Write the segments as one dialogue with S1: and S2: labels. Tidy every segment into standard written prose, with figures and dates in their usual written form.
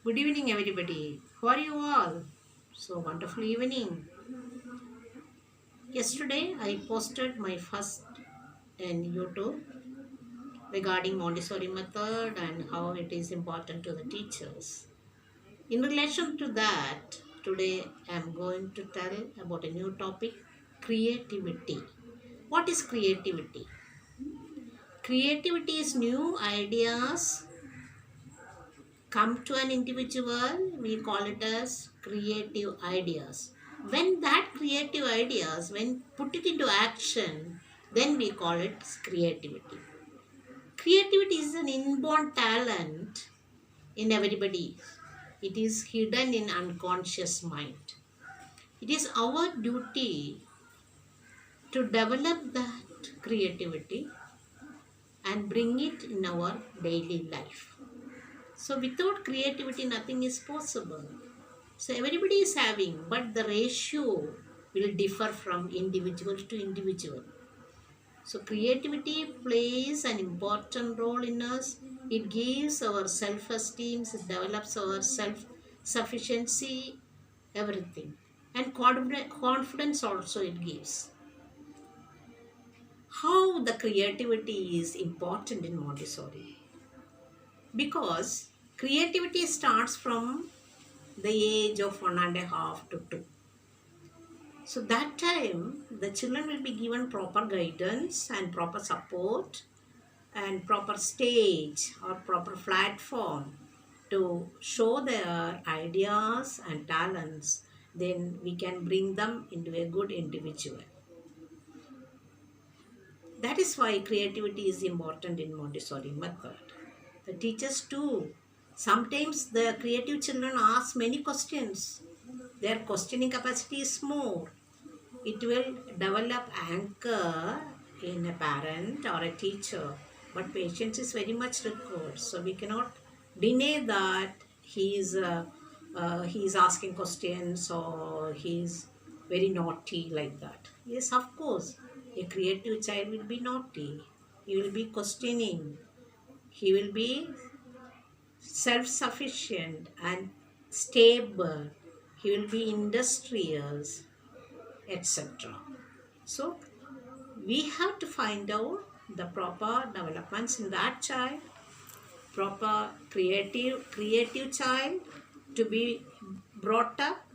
S1: Good evening, everybody. How are you all? So wonderful evening. Yesterday, I posted my first in YouTube regarding Montessori method and how it is important to the teachers. In relation to that, today I am going to tell about a new topic: creativity. What is creativity? Creativity is new ideas come to an individual, we call it as creative ideas. When that creative ideas, when put it into action, then we call it creativity. Creativity is an inborn talent in everybody. It is hidden in unconscious mind. It is our duty to develop that creativity and bring it in our daily life. So without creativity nothing is possible. So everybody is having, but the ratio will differ from individual to individual. So creativity plays an important role in us. It gives our self-esteem, it develops our self-sufficiency, everything. And confidence also it gives. How the creativity is important in Montessori? Because creativity starts from the age of 1.5 to 2. So that time the children will be given proper guidance and proper support and proper stage or proper platform to show their ideas and talents. Then we can bring them into a good individual. That is why creativity is important in Montessori method. The teachers too. Sometimes the creative children ask many questions. Their questioning capacity is more. It will develop anchor in a parent or a teacher, but patience is very much required. So we cannot deny that he is asking questions or he is very naughty like that. Yes, of course, a creative child will be naughty. He will be questioning. He will be self-sufficient and stable. He will be industrious, etc. So we have to find out the proper developments in that child, proper creative child to be brought up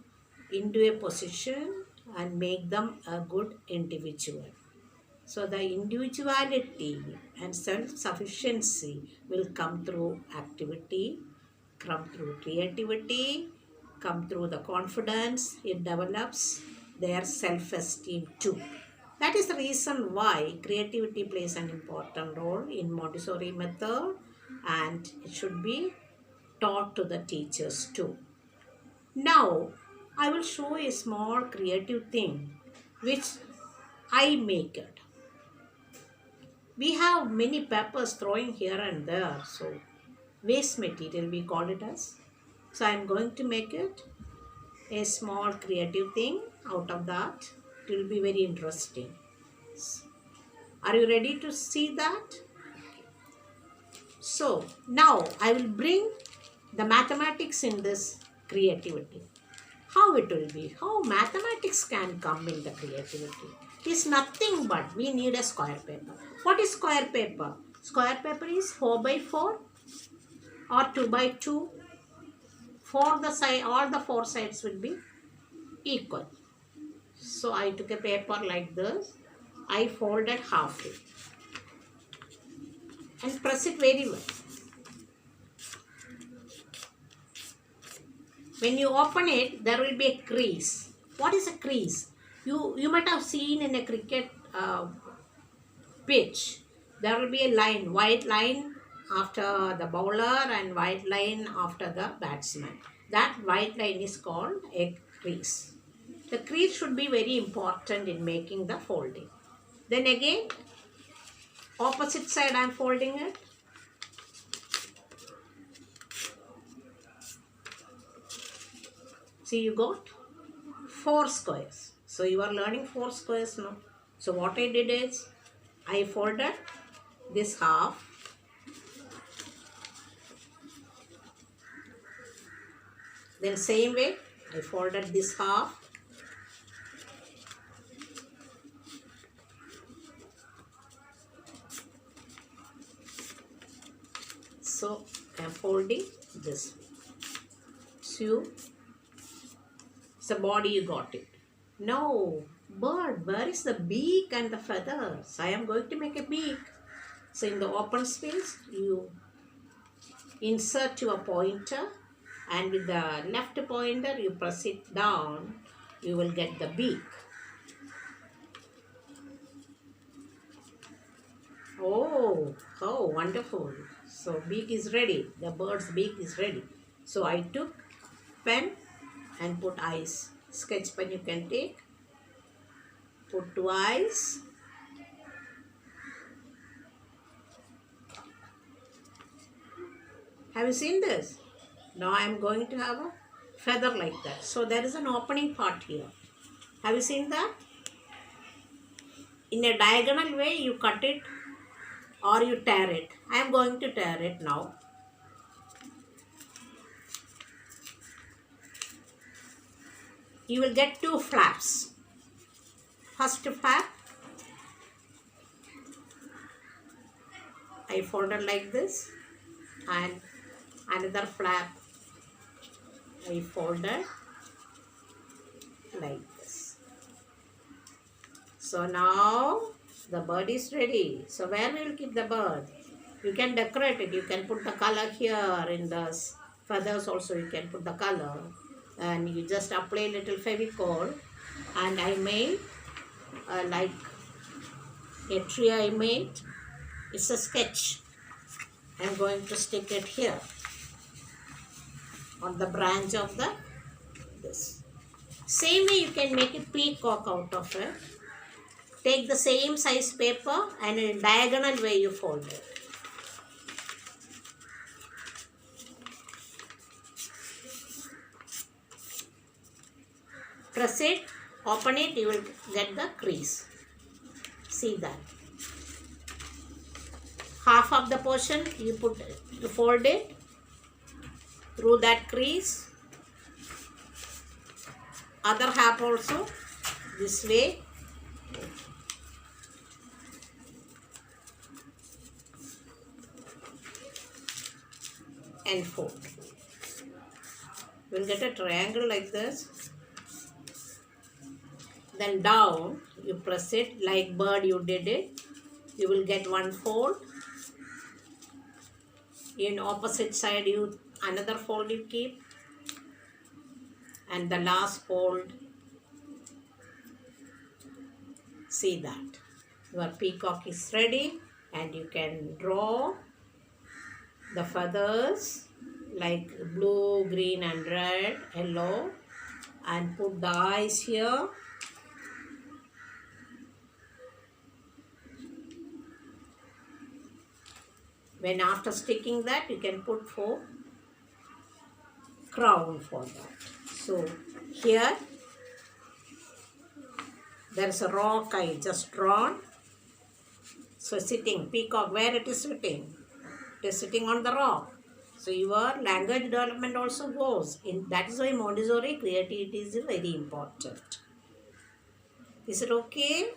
S1: into a position and make them a good individual. So the individuality and self-sufficiency will come through activity, come through creativity, come through the confidence. It develops their self-esteem too. That is the reason why creativity plays an important role in Montessori method, and it should be taught to the teachers too. Now, I will show a small creative thing which I make it. We have many papers throwing here and there, so waste material we call it as. So I am going to make it a small creative thing out of that. It will be very interesting. Are you ready to see that? So now I will bring the mathematics in this creativity. How it will be, how mathematics can come in the creativity is nothing but we need a square paper. What is square paper? Square paper is 4 by 4 or 2 by 2. For the side, all the four sides will be equal. So I took a paper like this. I folded halfway and press it very well. When you open it, there will be a crease. What is a crease? You might have seen in a cricket pitch, there will be a line, white line after the bowler and white line after the batsman. That white line is called a crease. The crease should be very important in making the folding. Then again, opposite side I am folding it. See, you got 4 squares. So you are learning 4 squares now. So what I did is, I folded this half Then same way, I folded this half. So I am folding this. So it's the body, you got it. No, bird, where is the beak and the feathers? I am going to make a beak. So in the open space, you insert your pointer, and with the left pointer, you press it down, you will get the beak. Oh, wonderful. So beak is ready. The bird's beak is ready. So I took pen and put eyes. Sketch pen you can take. Put 2 eyes. Have you seen this? Now I am going to have a feather like that. So there is an opening part here. Have you seen that? In a diagonal way you cut it or you tear it. I am going to tear it now. You will get 2 flaps. First flap, I folded like this, and another flap I folded like this. So now the bird is ready. So where we will keep the bird? You can decorate it. You can put the color here in the feathers also. You can put the color, and you just apply little Fevicol. And I made like a tree I made. It's a sketch. I'm going to stick it here on the branch of this. Same way you can make a peacock out of it. Take the same size paper and in a diagonal way you fold it. Press it, open it, you will get the crease. See that. Half of the portion you fold it through that crease. Other half also this way. And fold. You will get a triangle like this. Then down, you press it like bird you did it. You will get 1 fold. In opposite side, another fold you keep. And the last fold. See that. Your peacock is ready, and you can draw the feathers like blue, green and red, yellow, and put the eyes here. When after sticking that, you can put 4 crown for that. So here there is a rock I just drawn. So sitting, peacock, where it is sitting? It is sitting on the rock. So your language development also goes in. That is why Montessori creativity is very important. Is it okay?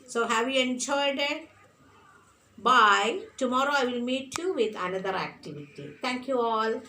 S1: So have you enjoyed it? Bye. Tomorrow I will meet you with another activity. Thank you all.